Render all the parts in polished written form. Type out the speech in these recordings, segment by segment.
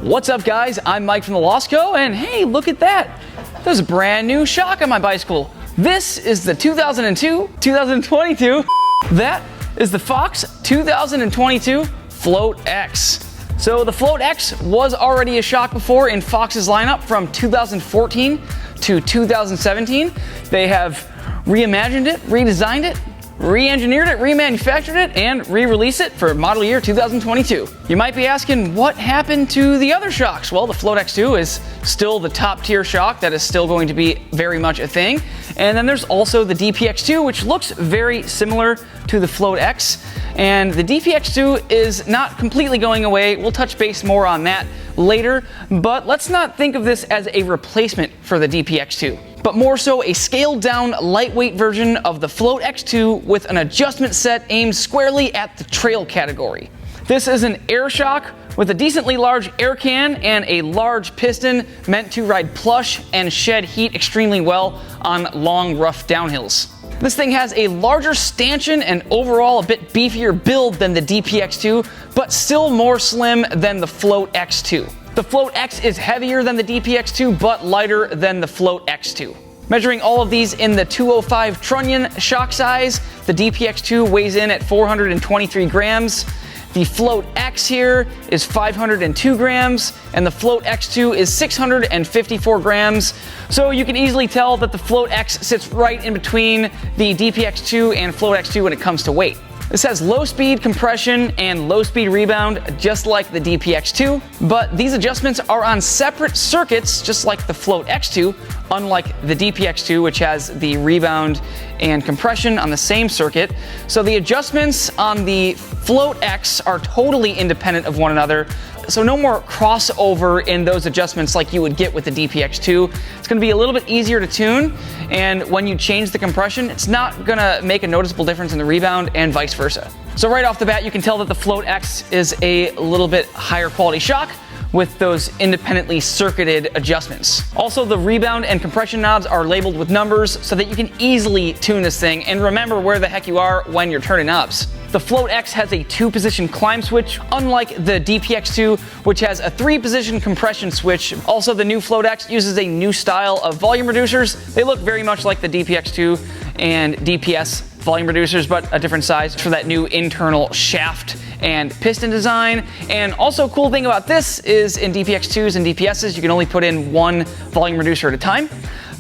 What's up guys, I'm Mike from the Lost Co, and hey, look at that. There's a brand new shock on my bicycle. This is the 2022, that is the Fox 2022 Float X. So the Float X was already a shock before in Fox's lineup from 2014 to 2017. They have reimagined it, redesigned it, re-engineered it, remanufactured it, and re-released it for model year 2022. You might be asking, what happened to the other shocks? Well, the Float X2 is still the top tier shock that is still going to be very much a thing. And then there's also the DPX2, which looks very similar to the Float X. And the DPX2 is not completely going away. We'll touch base more on that later, but let's not think of this as a replacement for the DPX2, but more so a scaled down, lightweight version of the Float X2 with an adjustment set aimed squarely at the trail category. This is an air shock with a decently large air can and a large piston meant to ride plush and shed heat extremely well on long, rough downhills. This thing has a larger stanchion and overall a bit beefier build than the DPX2, but still more slim than the Float X2. The Float X is heavier than the DPX2, but lighter than the Float X2. Measuring all of these in the 205 trunnion shock size, the DPX2 weighs in at 423 grams. The Float X here is 502 grams, and the Float X2 is 654 grams. So you can easily tell that the Float X sits right in between the DPX2 and Float X2 when it comes to weight. This has low speed compression and low speed rebound, just like the DPX2, but these adjustments are on separate circuits, just like the Float X2, unlike the DPX2, which has the rebound and compression on the same circuit. So the adjustments on the Float X are totally independent of one another. So no more crossover in those adjustments like you would get with the DPX2. It's going to be a little bit easier to tune, and when you change the compression, it's not going to make a noticeable difference in the rebound and vice versa. So right off the bat, you can tell that the Float X is a little bit higher quality shock with those independently circuited adjustments. Also, the rebound and compression knobs are labeled with numbers so that you can easily tune this thing and remember where the heck you are when you're turning knobs. The Float X has a 2-position climb switch, unlike the DPX2, which has a 3-position compression switch. Also, the new Float X uses a new style of volume reducers. They look very much like the DPX2 and DPS volume reducers, but a different size for that new internal shaft and piston design. And also, cool thing about this is in DPX2s and DPSs, you can only put in one volume reducer at a time.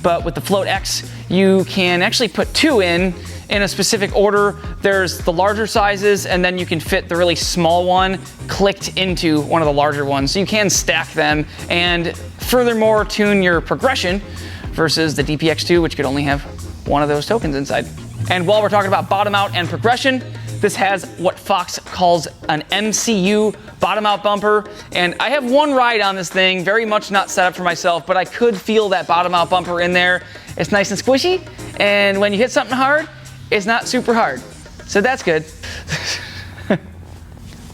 But with the Float X, you can actually put 2 in a specific order. There's the larger sizes, and then you can fit the really small one clicked into one of the larger ones. So you can stack them and furthermore tune your progression versus the DPX2, which could only have one of those tokens inside. And while we're talking about bottom out and progression, this has what Fox calls an MCU bottom out bumper. And I have one ride on this thing, very much not set up for myself, but I could feel that bottom out bumper in there. It's nice and squishy, and when you hit something hard, it's not super hard. So that's good.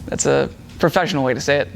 That's a professional way to say it.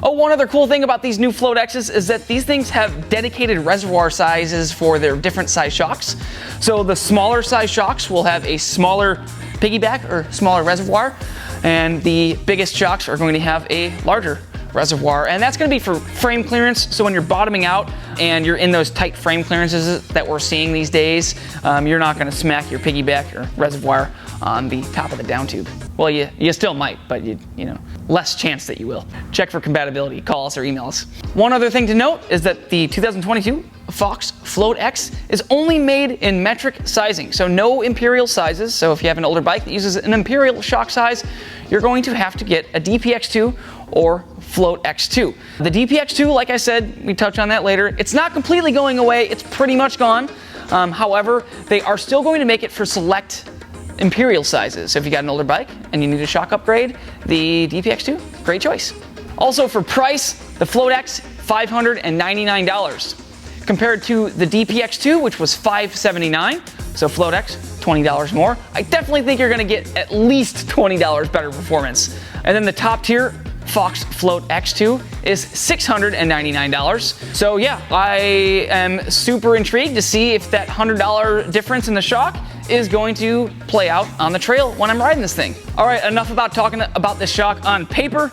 Oh, one other cool thing about these new Float X's is that these things have dedicated reservoir sizes for their different size shocks. So the smaller size shocks will have a smaller piggyback or smaller reservoir, and the biggest shocks are going to have a larger reservoir, and that's going to be for frame clearance. So when you're bottoming out and you're in those tight frame clearances that we're seeing these days, you're not going to smack your piggyback or reservoir on the top of the down tube. Well, you still might, but you know, less chance that you will. Check for compatibility, call us or email us. One other thing to note is that the 2022 Fox Float X is only made in metric sizing, so no imperial sizes. So if you have an older bike that uses an imperial shock size, you're going to have to get a DPX2 or Float X2. The DPX2, like I said, we touch on that later, it's not completely going away, it's pretty much gone. However, they are still going to make it for select imperial sizes. So if you got an older bike and you need a shock upgrade, the DPX2, great choice. Also for price, the Float X, $599. Compared to the DPX2, which was $579, so Float X, $20 more. I definitely think you're gonna get at least $20 better performance. And then the top tier, Fox Float X2, is $699. So yeah, I am super intrigued to see if that $100 difference in the shock is going to play out on the trail when I'm riding this thing. All right, enough about talking about this shock on paper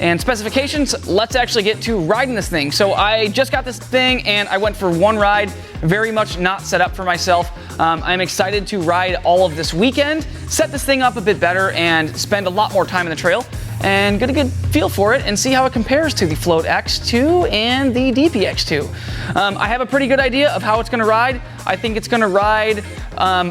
and specifications. Let's actually get to riding this thing. So I just got this thing and I went for one ride, very much not set up for myself. I'm excited to ride all of this weekend, set this thing up a bit better, and spend a lot more time in the trail and get a good feel for it and see how it compares to the Float X2 and the DPX2. I have a pretty good idea of how it's gonna ride. I think it's gonna ride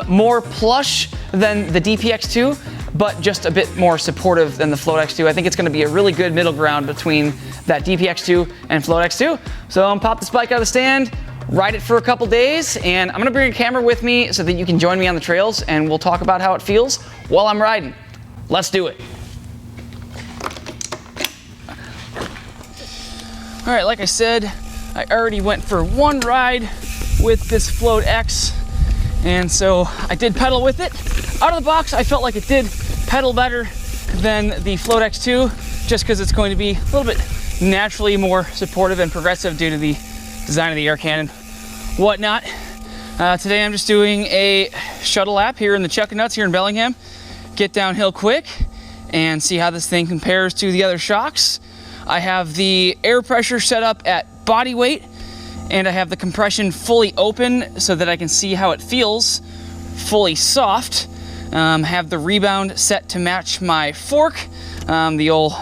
more plush than the DPX2, but just a bit more supportive than the Float X2. I think it's gonna be a really good middle ground between that DPX2 and Float X2. So I'm gonna pop this bike out of the stand, ride it for a couple days, and I'm gonna bring a camera with me so that you can join me on the trails and we'll talk about how it feels while I'm riding. Let's do it. All right, like I said, I already went for one ride with this Float X, and so I did pedal with it. Out of the box, I felt like it did pedal better than the Float X2, just because it's going to be a little bit naturally more supportive and progressive due to the design of the air cannon, whatnot. Today I'm just doing a shuttle lap here in the Chuck and Nuts here in Bellingham. Get downhill quick and see how this thing compares to the other shocks. I have the air pressure set up at body weight, and I have the compression fully open so that I can see how it feels fully soft. Have the rebound set to match my fork. The old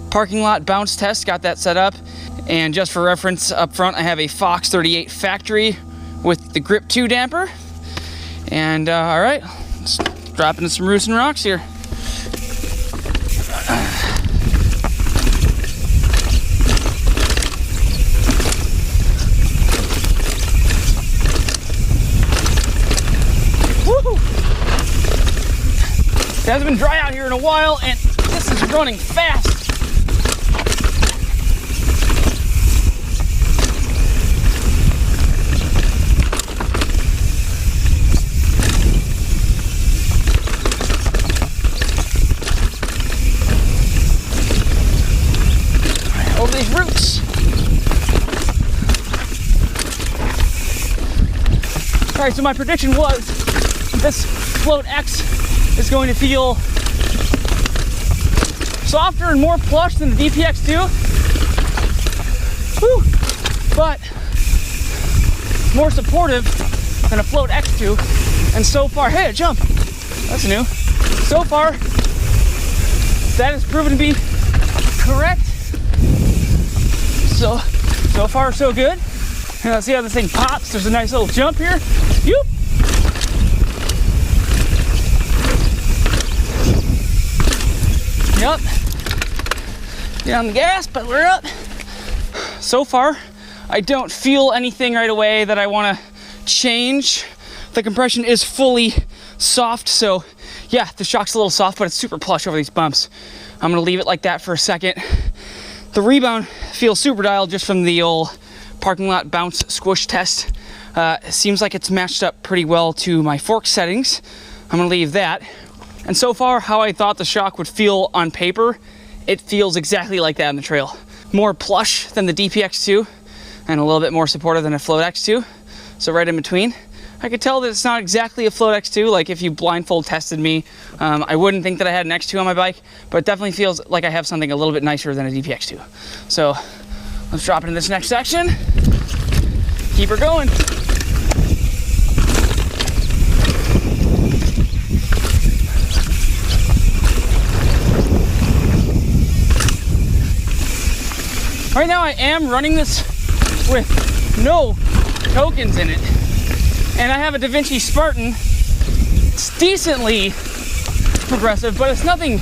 parking lot bounce test, got that set up. And just for reference, up front I have a Fox 38 factory with the Grip 2 damper. And all right, let's drop into some roots and rocks here. It hasn't been dry out here in a while, and this is running fast. Over these roots. All right, so my prediction was this Float X is going to feel softer and more plush than the DPX2. Whew. But more supportive than a Float X2. And so far, hey, a jump. That's new. So far, that has proven to be correct. So far, so good. And let's see how this thing pops. There's a nice little jump here. Yoop. Yep. Get on the gas, pedal her up. So far, I don't feel anything right away that I want to change. The compression is fully soft, so yeah, the shock's a little soft, but it's super plush over these bumps. I'm gonna leave it like that for a second. The rebound feels super dialed just from the old parking lot bounce squish test. It seems like it's matched up pretty well to my fork settings. I'm gonna leave that. And so far, how I thought the shock would feel on paper, it feels exactly like that on the trail. More plush than the DPX2, and a little bit more supportive than a Float X2. So right in between. I could tell that it's not exactly a Float X2, like if you blindfold tested me, I wouldn't think that I had an X2 on my bike, but it definitely feels like I have something a little bit nicer than a DPX2. So let's drop into this next section. Keep her going. Right now I am running this with no tokens in it. And I have a DaVinci Spartan. It's decently progressive, but it's nothing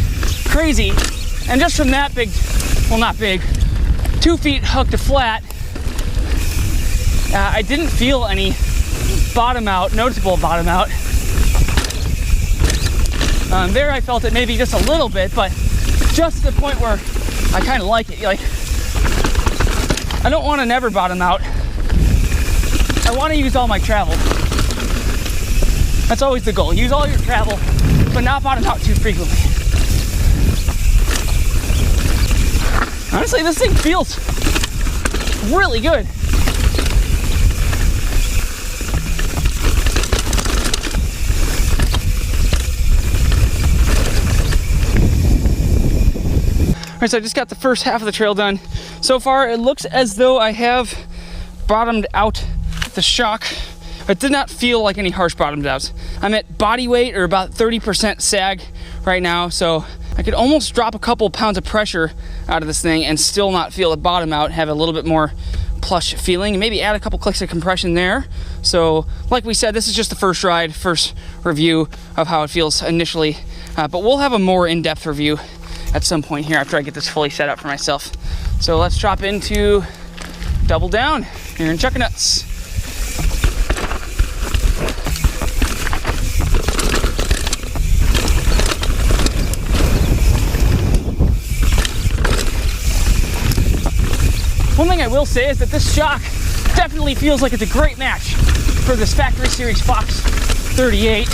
crazy. And just from that big, well not big, 2 feet hook to flat, I didn't feel any bottom out, noticeable bottom out. There I felt it maybe just a little bit, but just to the point where I kind of like it. Like, I don't want to never bottom out. I want to use all my travel. That's always the goal. Use all your travel, but not bottom out too frequently. Honestly, this thing feels really good. right, so I just got the first half of the trail done. So far, it looks as though I have bottomed out the shock. It did not feel like any harsh bottomed outs. I'm at body weight or about 30% sag right now, so I could almost drop a couple pounds of pressure out of this thing and still not feel it bottom out, have a little bit more plush feeling, and maybe add a couple clicks of compression there. So like we said, this is just the first ride, first review of how it feels initially, but we'll have a more in-depth review at some point here after I get this fully set up for myself. So let's drop into double down here in Chuckanuts. One thing I will say is that this shock definitely feels like it's a great match for this factory series Fox 38.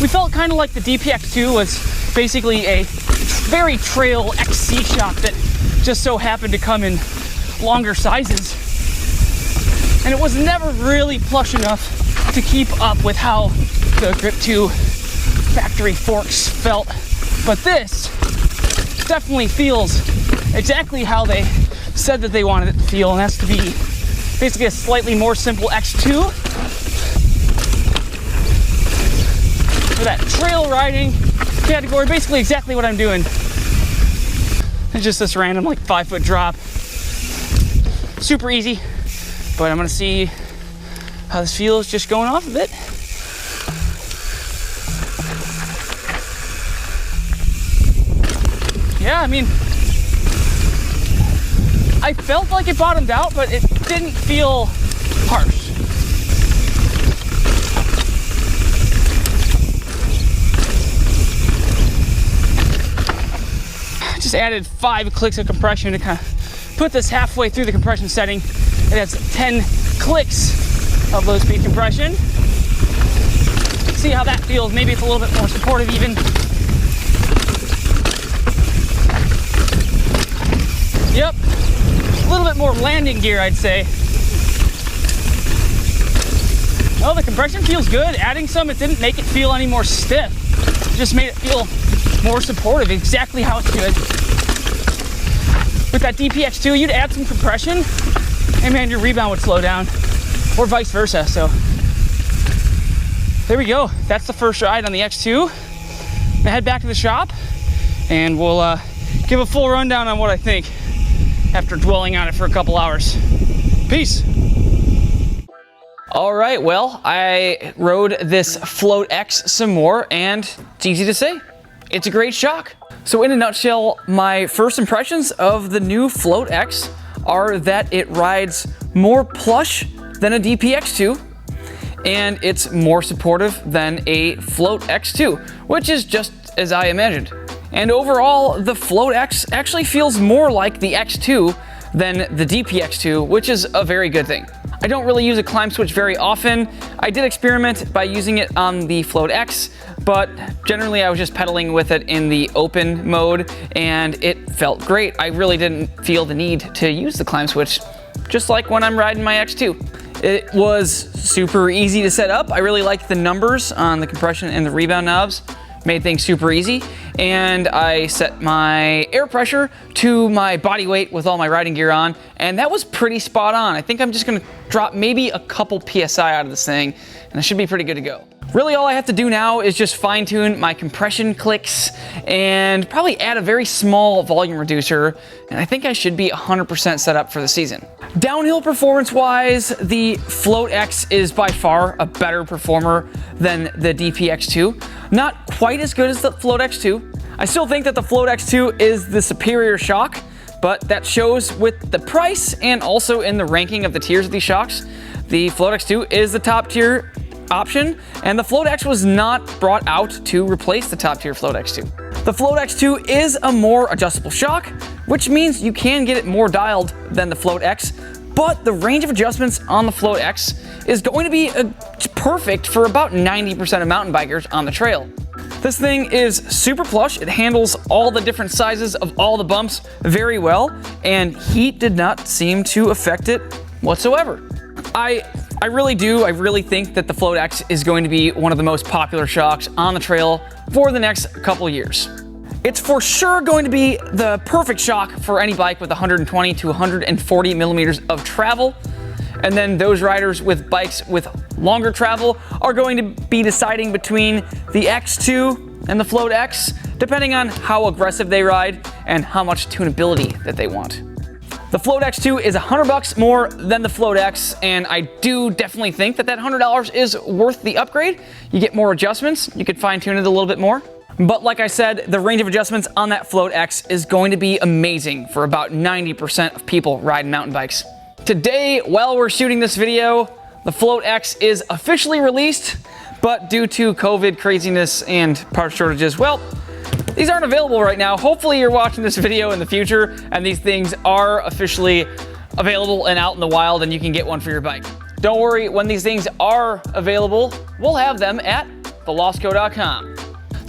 We felt kind of like the DPX2 was basically a very trail XC shock that just so happened to come in longer sizes. And it was never really plush enough to keep up with how the Grip 2 factory forks felt. But this definitely feels exactly how they said that they wanted it to feel, and that's to be basically a slightly more simple X2 for that trail riding category. Basically exactly what I'm doing. It's just this random like 5-foot drop. Super easy, but I'm gonna see how this feels just going off a bit. Yeah, I mean, I felt like it bottomed out, but it didn't feel harsh. I just added 5 clicks of compression to kind of put this halfway through the compression setting. It has 10 clicks of low speed compression. See how that feels. Maybe it's a little bit more supportive even. Yep. A little bit more landing gear, I'd say. Oh, the compression feels good. Adding some, it didn't make it feel any more stiff. It just made it feel more supportive, exactly how it should. With that DPX2, you'd add some compression, and man, your rebound would slow down, or vice versa. So there we go. That's the first ride on the X2. I'm gonna head back to the shop, and we'll give a full rundown on what I think after dwelling on it for a couple hours. Peace. All right, well, I rode this Float X some more, and it's easy to say, it's a great shock. So in a nutshell, my first impressions of the new Float X are that it rides more plush than a DPX2, and it's more supportive than a Float X2, which is just as I imagined. And overall, the Float X actually feels more like the X2 than the DPX2, which is a very good thing. I don't really use a climb switch very often. I did experiment by using it on the Float X, but generally I was just pedaling with it in the open mode, and it felt great. I really didn't feel the need to use the climb switch, just like when I'm riding my X2. It was super easy to set up. I really liked the numbers on the compression and the rebound knobs. Made things super easy, and I set my air pressure to my body weight with all my riding gear on, and that was pretty spot on. I think I'm just gonna drop maybe a couple PSI out of this thing, and I should be pretty good to go. Really all I have to do now is just fine tune my compression clicks and probably add a very small volume reducer, and I think I should be 100% set up for the season. Downhill performance wise, the Float X is by far a better performer than the DPX2. Not quite as good as the Float X2. I still think that the Float X2 is the superior shock, but that shows with the price and also in the ranking of the tiers of these shocks. The Float X2 is the top tier option, and the Float X was not brought out to replace the top tier Float X2. The Float X2 is a more adjustable shock, which means you can get it more dialed than the Float X, but the range of adjustments on the Float X is going to be perfect for about 90% of mountain bikers on the trail. This thing is super plush. It handles all the different sizes of all the bumps very well, and heat did not seem to affect it whatsoever. I really think that the Float X is going to be one of the most popular shocks on the trail for the next couple years. It's for sure going to be the perfect shock for any bike with 120 to 140 millimeters of travel. And then those riders with bikes with longer travel are going to be deciding between the X2 and the Float X, depending on how aggressive they ride and how much tunability that they want. The Float X2 is $100 more than the Float X, and I do definitely think that that $100 is worth the upgrade. You get more adjustments, you could fine tune it a little bit more. But like I said, the range of adjustments on that Float X is going to be amazing for about 90% of people riding mountain bikes. Today, while we're shooting this video, the Float X is officially released, but due to COVID craziness and part shortages, well, these aren't available right now. Hopefully you're watching this video in the future and these things are officially available and out in the wild and you can get one for your bike. Don't worry, when these things are available, we'll have them at thelostco.com.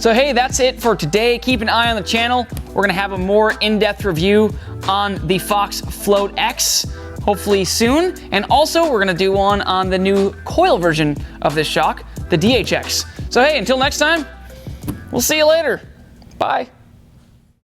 So hey, that's it for today. Keep an eye on the channel. We're gonna have a more in-depth review on the Fox Float X, hopefully soon. And also we're gonna do one on the new coil version of this shock, the DHX. So hey, until next time, we'll see you later. Bye.